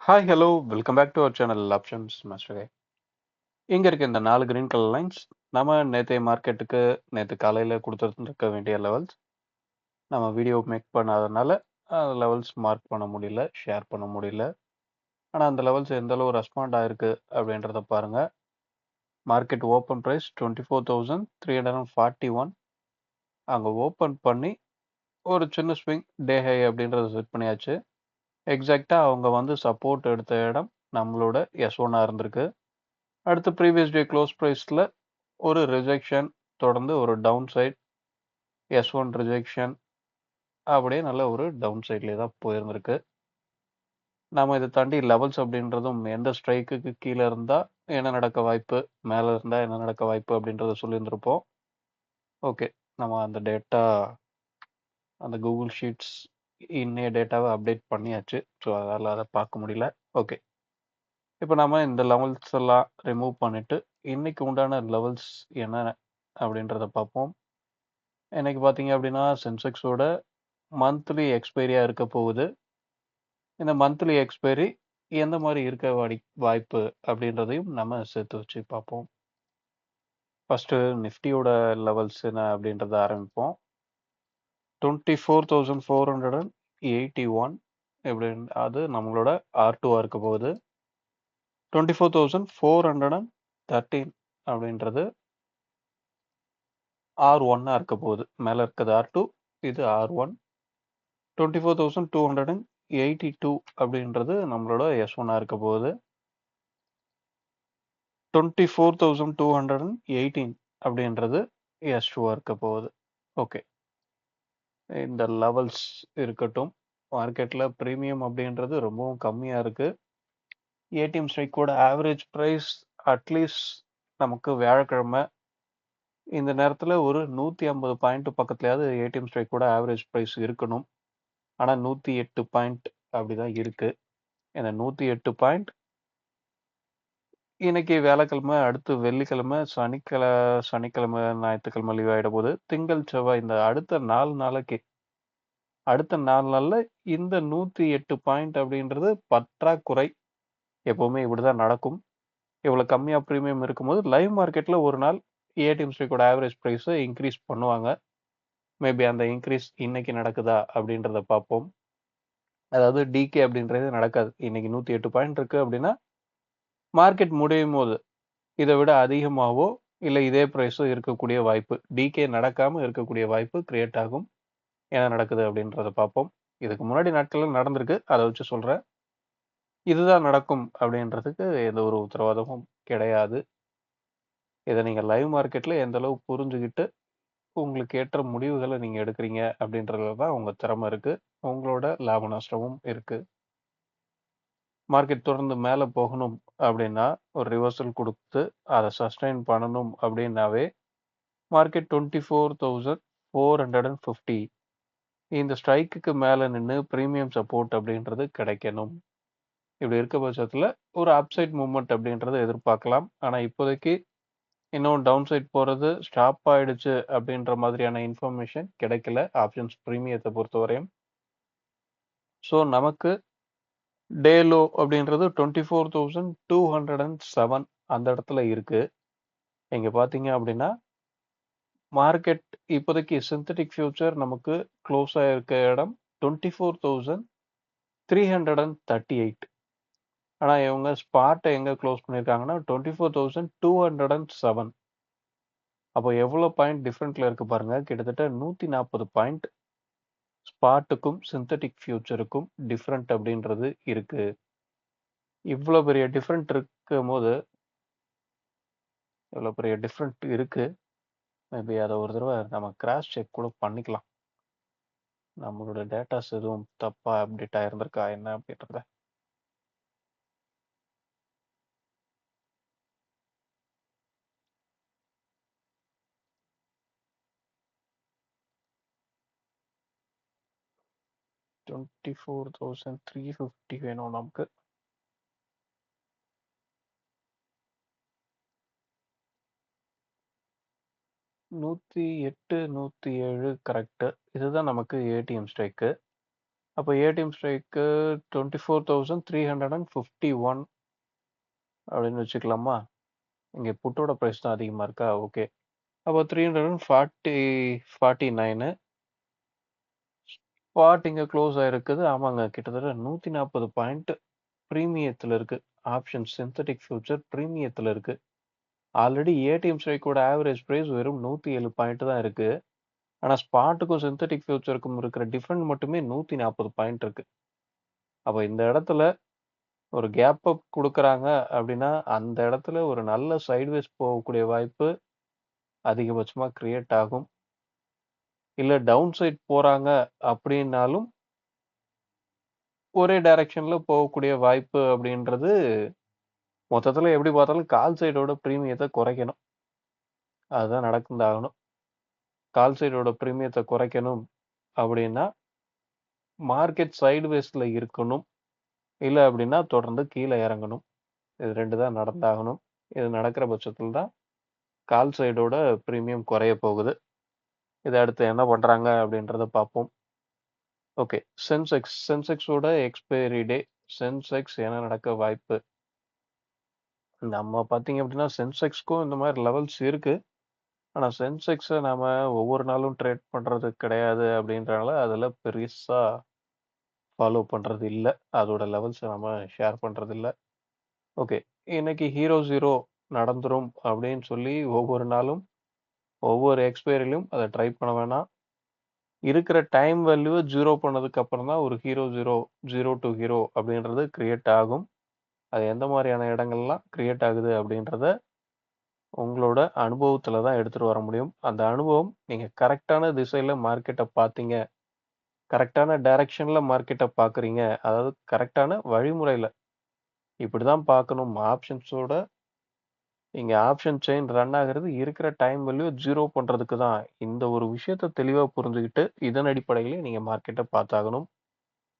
Hi hello welcome back to our channel Options Master. இங்கே இருக்க இந்த 4 கிரீன் கலர் லைன்ஸ் நம்ம நேற்றைய மார்க்கெட்டுக்கு நேற்று காலையில் கொடுத்துருக்க வேண்டிய லெவல்ஸ். நம்ம வீடியோ மேக் பண்ணாதனால லெவல்ஸ் மார்க் பண்ண முடியல, ஷேர் பண்ண முடியல. ஆனால் அந்த லெவல்ஸ் எந்த அளவு ரெஸ்பாண்ட் ஆயிருக்கு அப்படின்றத பாருங்கள். Market open price 24,341. அங்கே ஓப்பன் பண்ணி ஒரு சின்ன ஸ்விங் டே ஹை அப்படின்றத செட் பண்ணியாச்சு. எக்ஸாக்டாக அவங்க வந்து சப்போர்ட் எடுத்த இடம் நம்மளோட S1 இருந்திருக்கு. அடுத்து ப்ரீவியஸ் டே க்ளோஸ் ப்ரைஸில் ஒரு ரிஜெக்ஷன், தொடர்ந்து ஒரு டவுன் சைட், S1 ரிஜெக்ஷன், அப்படியே நல்ல ஒரு டவுன் சைட்லேயே தான் போயிருந்திருக்கு. நம்ம இதை தாண்டி லெவல்ஸ் அப்படின்றதும் எந்த ஸ்ட்ரைக்குக்கு கீழே இருந்தால் என்ன நடக்க வாய்ப்பு, மேலே இருந்தால் என்ன நடக்க வாய்ப்பு அப்படின்றத சொல்லியிருந்திருப்போம். ஓகே, நம்ம அந்த டேட்டா அந்த கூகுள் ஷீட்ஸ் இன்னைய டேட்டாவை அப்டேட் பண்ணியாச்சு. ஸோ அதால் அதை பார்க்க முடியல. ஓகே, இப்போ நம்ம இந்த லெவல்ஸ் எல்லாம் ரிமூவ் பண்ணிவிட்டு இன்னைக்கு உண்டான லெவல்ஸ் என்ன அப்படின்றத பார்ப்போம். இன்னைக்கு பார்த்தீங்க அப்படின்னா சென்செக்ஸோட மந்த்லி எக்ஸ்பைரியாக இருக்க போகுது. இந்த மந்த்லி எக்ஸ்பைரி எந்த மாதிரி இருக்க வாய்ப்பு அப்படின்றதையும் நம்ம சேர்த்து வச்சு பார்ப்போம். ஃபஸ்ட்டு நிஃப்டியோட லெவல்ஸ் என்ன அப்படின்றத ஆரம்பிப்போம். 24,481 எப்படின்னு அது நம்மளோட R2 இருக்க போகுது. 24,413 அப்படின்றது R1 இருக்க போகுது. மேலே இருக்கிறது R2, இது R1. 24,282 அப்படின்றது நம்மளோட S1 இருக்க போகுது. 24,218 அப்படின்றது S2 இருக்க போகுது. ஓகே, இந்த லெவல்ஸ் இருக்கட்டும். மார்க்கெட்டில் ப்ரீமியம் அப்படின்றது ரொம்பவும் கம்மியாக இருக்குது. ஏடிஎம் ஸ்ட்ரைக்கோட ஆவரேஜ் ப்ரைஸ் அட்லீஸ்ட் நமக்கு வியாழக்கிழமை இந்த நேரத்தில் ஒரு 150 பாயிண்ட் பக்கத்துலையாவது ஏடிஎம் ஸ்ட்ரைக்கோட ஆவரேஜ் ப்ரைஸ் இருக்கணும். ஆனால் 108 பாயிண்ட் அப்படி தான் இருக்குது. இந்த 108 பாயிண்ட் இன்னைக்கு வியாழக்கிழமை, அடுத்து வெள்ளிக்கிழமை, சனிக்கிழமை, ஞாயிற்றுக்கிழமை லீவ் ஆகிட போது. திங்கள், செவ்வாய் இந்த அடுத்த 4 நாளைக்கு அடுத்த 4 நாளில் இந்த 108 பாயிண்ட் அப்படின்றது பற்றாக்குறை. எப்போவுமே இப்படி தான் நடக்கும். இவ்வளோ கம்மியாக ப்ரீமியம் இருக்கும்போது லைவ் மார்க்கெட்டில் ஒரு நாள் ஏடிஎம் ஸ்ட்ரைக்கோட ஆவரேஜ் ப்ரைஸை இன்க்ரீஸ் பண்ணுவாங்க. மேபி அந்த இன்க்ரீஸ் இன்னைக்கு நடக்குதா அப்படின்றத பார்ப்போம். அதாவது டிகே அப்படின்றது நடக்காது. இன்னைக்கு 108 பாயிண்ட் இருக்குது அப்படின்னா மார்க்கெட் முடியும் போது இதை விட அதிகமாகவோ இல்லை இதே ப்ரைஸோ இருக்கக்கூடிய வாய்ப்பு, டிகே நடக்காமல் இருக்கக்கூடிய வாய்ப்பு கிரியேட் ஆகும். என்ன நடக்குது அப்படின்றத பார்ப்போம். இதுக்கு முன்னாடி நாட்களில் நடந்திருக்கு, அதை வச்சு சொல்கிறேன். இதுதான் நடக்கும் அப்படின்றதுக்கு எந்த ஒரு உத்தரவாதமும் கிடையாது. இதை நீங்கள் லைவ் மார்க்கெட்டில் எந்த அளவு புரிஞ்சுக்கிட்டு உங்களுக்கு ஏற்ற முடிவுகளை நீங்கள் எடுக்கிறீங்க அப்படின்றதுல தான் உங்கள் திறமை இருக்குது, உங்களோட லாப நஷ்டமும் இருக்குது. மார்க்கெட் தொடர்ந்து மேலே போகணும் அப்படின்னா ஒரு ரிவர்சல் கொடுத்து அதை சஸ்டைன் பண்ணணும் அப்படின்னாவே மார்க்கெட் 24,450 இந்த ஸ்ட்ரைக்குக்கு மேலே நின்று ப்ரீமியம் சப்போர்ட் அப்படின்றது கிடைக்கணும். இப்படி இருக்க பட்சத்தில் ஒரு அப்சைட் மூவ்மெண்ட் அப்படின்றத எதிர்பார்க்கலாம். ஆனால் இப்போதைக்கு இன்னும் டவுன் சைட் போகிறது ஸ்டாப் ஆயிடுச்சு அப்படின்ற மாதிரியான இன்ஃபர்மேஷன் கிடைக்கல ஆப்ஷன்ஸ் ப்ரீமியத்தை பொறுத்தவரையும். ஸோ நமக்கு டே லோ அப்படின்றது 24,207 அந்த இடத்துல இருக்கு. இங்கே பார்த்தீங்க அப்படின்னா மார்க்கெட் இப்போதைக்கு சிந்தட்டிக் ஃபியூச்சர் நமக்கு க்ளோஸ் ஆகிருக்க இடம் 24,338. ஆனால் இவங்க ஸ்பாட்டை எங்கே க்ளோஸ் பண்ணியிருக்காங்கன்னா 24,207. அப்போ எவ்வளோ பாயிண்ட் டிஃப்ரெண்ட்டில் இருக்குது பாருங்கள். கிட்டத்தட்ட 140 பாயிண்ட் ஸ்பாட்டுக்கும் சிந்தட்டிக் ஃபியூச்சருக்கும் டிஃப்ரெண்ட் அப்படின்றது இருக்குது. இவ்வளோ பெரிய டிஃப்ரெண்ட் இருக்கும் போது மேபி அதை ஒரு தடவை நம்ம கிராஸ் செக் கூட பண்ணிக்கலாம். நம்மளோட டேட்டாஸ் எதுவும் தப்பாக அப்டேட் ஆகிருந்திருக்கா என்ன அப்படின்றத. $24,350 வேணும் நமக்கு. $108, $107 கரெக்டு. இதுதான் நமக்கு ஏடிஎம் ஸ்ட்ரைக்கு. அப்போ ஏடிஎம் ஸ்ட்ரைக்கு 24,351 அப்படின்னு வச்சுக்கலாமா? இங்கே புட்டோட ப்ரைஸ் தான் அதிகமாக இருக்கா? ஓகே. அப்போ 349 ஸ்பாட் இங்கே க்ளோஸ் ஆயிருக்குது. ஆமாங்க, கிட்டத்தட்ட 140 பாயிண்ட் ப்ரீமியத்தில் இருக்கு. ஆப்ஷன் சிந்தட்டிக் ஃபியூச்சர் ப்ரீமியத்தில் இருக்கு. ஆல்ரெடி ஏடிஎம் ஸ்ட்ரைக்கோட ஆவரேஜ் ப்ரைஸ் வெறும் 107 பாயிண்ட் தான் இருக்கு. ஆனால் ஸ்பாட்டுக்கும் சிந்தட்டிக் ஃபியூச்சருக்கும் இருக்கிற டிஃபரெண்ட் மட்டுமே 140 பாயிண்ட் இருக்கு. அப்போ இந்த இடத்துல ஒரு கேப் அப் கொடுக்குறாங்க அப்படின்னா அந்த இடத்துல ஒரு நல்ல சைட்வேஸ் போகக்கூடிய வாய்ப்பு அதிகபட்சமாக கிரியேட் ஆகும். இல்லை டவுன் சைட் போறாங்க அப்படின்னாலும் ஒரே டைரக்ஷன்ல போகக்கூடிய வாய்ப்பு அப்படின்றது மொத்தத்துல எப்படி பார்த்தாலும் கால் சைடோட பிரீமியத்தை குறைக்கணும். அதுதான் நடக்குந்தாகணும். கால் சைடோட பிரீமியத்தை குறைக்கணும் அப்படின்னா மார்க்கெட் சைடுவேஸ்ல இருக்கணும். இல்லை அப்படின்னா தொடர்ந்து கீழே இறங்கணும். இது ரெண்டு தான் நடந்தாகணும். இது நடக்கிற பட்சத்தில் தான் கால் சைடோட பிரீமியம் குறைய போகுது. இதை அடுத்து என்ன பண்றாங்க அப்படின்றத பார்ப்போம். ஓகே, சென்செக்ஸோட எக்ஸ்பைரி டே. சென்செக்ஸ் என்ன நடக்க வாய்ப்பு? நம்ம பார்த்தீங்க அப்படின்னா சென்செக்ஸ்க்கும் இந்த மாதிரி லெவல்ஸ் இருக்கு. ஆனால் சென்செக்ஸை நாம ஒவ்வொரு நாளும் ட்ரேட் பண்றது கிடையாது அப்படின்றனால அதில் பெருசா ஃபாலோ பண்றது இல்லை. அதோட லெவல்ஸை நம்ம ஷேர் பண்றது இல்லை. ஓகே, இன்னைக்கு ஹீரோ ஜீரோ நடந்துரும் அப்படின்னு சொல்லி ஒவ்வொரு நாளும் ஒவ்வொரு எக்ஸ்பைரிலையும் அதை ட்ரை பண்ண வேணாம். இருக்கிற டைம் வேல்யூவை ஜீரோ பண்ணதுக்கு அப்புறம் தான் ஒரு ஜீரோ டு ஹீரோ அப்படின்றது கிரியேட் ஆகும். அது எந்த மாதிரியான இடங்கள்லாம் கிரியேட் ஆகுது அப்படின்றத உங்களோட அனுபவத்துல தான் எடுத்துட்டு வர முடியும். அந்த அனுபவம் நீங்க கரெக்டான திசையில மார்க்கெட்டை பார்த்தீங்க, கரெக்டான டைரக்ஷன்ல மார்க்கெட்டை பார்க்குறீங்க, அதாவது கரெக்டான வழிமுறையில இப்படிதான் பார்க்கணும். ஆப்ஷன்ஸோட இங்க ஆப்ஷன் செயின் ரன் ஆகிறது இருக்கிற டைம் வேல்யூ ஜீரோ பண்றதுக்கு தான். இந்த ஒரு விஷயத்த தெளிவா புரிஞ்சுக்கிட்டு இதன் அடிப்படையிலே நீங்க மார்க்கெட்டை பார்த்தாகணும்.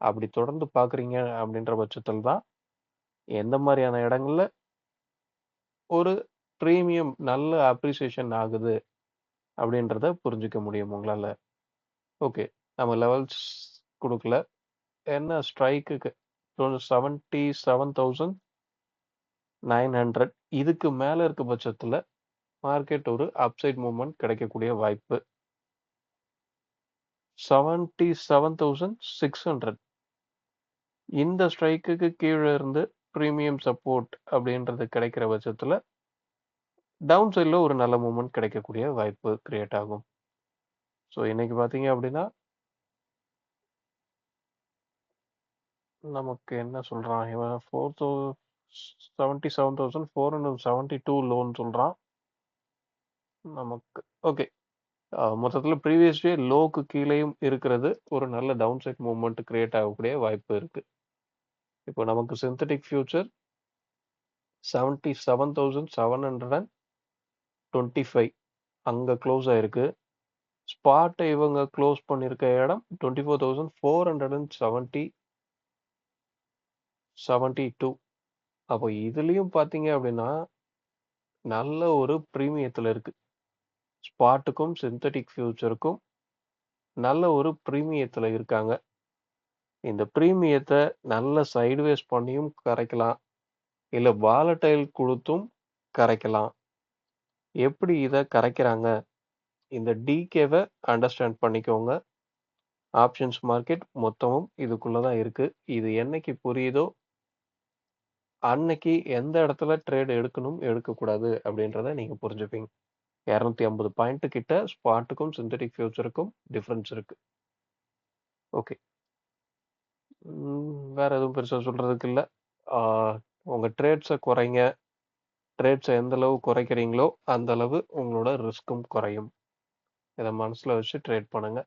அப்படி தொடர்ந்து பார்க்குறீங்க அப்படின்ற பட்சத்தில் தான் எந்த மாதிரியான இடங்கள்ல ஒரு பிரீமியம் நல்ல அப்ரிசியேஷன் ஆகுது அப்படின்றத புரிஞ்சுக்க முடியும் உங்களால. ஓகே, நம்ம லெவல்ஸ் கொடுக்கல. என்ன ஸ்ட்ரைக்குக்கு 77,900 இதுக்கு மேல இருக்க பட்சத்துல மார்க்கெட் ஒரு அப்சைட் மூவ்மெண்ட் கிடைக்கக்கூடிய வாய்ப்பு. 77,600 இந்த ஸ்ட்ரைக்குக்கு கீழே இருந்து பிரீமியம் சப்போர்ட் அப்படின்றது கிடைக்கிற பட்சத்துல டவுன் சைட்ல ஒரு நல்ல மூவ்மெண்ட் கிடைக்கக்கூடிய வாய்ப்பு கிரியேட் ஆகும். ஸோ இன்னைக்கு பார்த்தீங்க அப்படின்னா நமக்கு என்ன சொல்றான் இவன் 77,472 லோன் சொல்றான் நமக்கு. ஓகே, மொத்தத்தில் ப்ரீவியஸ் டே லோக்கு கீழேயும் இருக்கிறது ஒரு நல்ல டவுன் சைட் மூவ்மெண்ட் கிரியேட் ஆகக்கூடிய வாய்ப்பு இருக்கு. இப்போ நமக்கு சிந்தட்டிக் ஃபியூச்சர் 77,725 அங்க க்ளோஸ் ஆயிருக்கு. ஸ்பாட்டை இவங்க க்ளோஸ் பண்ணியிருக்க இடம் 24,472. அப்போ இதுலயும் பார்த்தீங்க அப்படின்னா நல்ல ஒரு பிரீமியத்தில் இருக்கு. ஸ்பாட்டுக்கும் சிந்தட்டிக் ஃபியூச்சருக்கும் நல்ல ஒரு பிரீமியத்தில் இருக்காங்க. இந்த பிரீமியத்தை நல்ல சைடுவேஸ் பண்ணியும் கரைக்கலாம், இல்லை வாலட்டைல் கொடுத்தும் கரைக்கலாம். எப்படி இதை கரைக்கிறாங்க? இந்த டிகேவை அண்டர்ஸ்டாண்ட் பண்ணிக்கோங்க. ஆப்ஷன்ஸ் மார்க்கெட் மொத்தமும் இதுக்குள்ள தான் இருக்கு. இது என்னைக்கு புரியுதோ அன்னைக்கு எந்த இடத்துல ட்ரேட் எடுக்கணும் எடுக்கக்கூடாது அப்படின்றத நீங்க புரிஞ்சுப்பீங்க. 250 பாயிண்ட் கிட்ட ஸ்பாட்டுக்கும் சிந்தட்டிக் ஃபியூச்சருக்கும் டிஃபரன்ஸ் இருக்கு. ஓகே, வேற எதுவும் பெருசா சொல்றதுக்கு இல்லை. உங்க ட்ரேட்ஸை குறைங்க. ட்ரேட்ஸை எந்த அளவு குறைக்கிறீங்களோ அந்த அளவு உங்களோட ரிஸ்க்கும் குறையும். இதை மனசுல வச்சு ட்ரேட் பண்ணுங்க.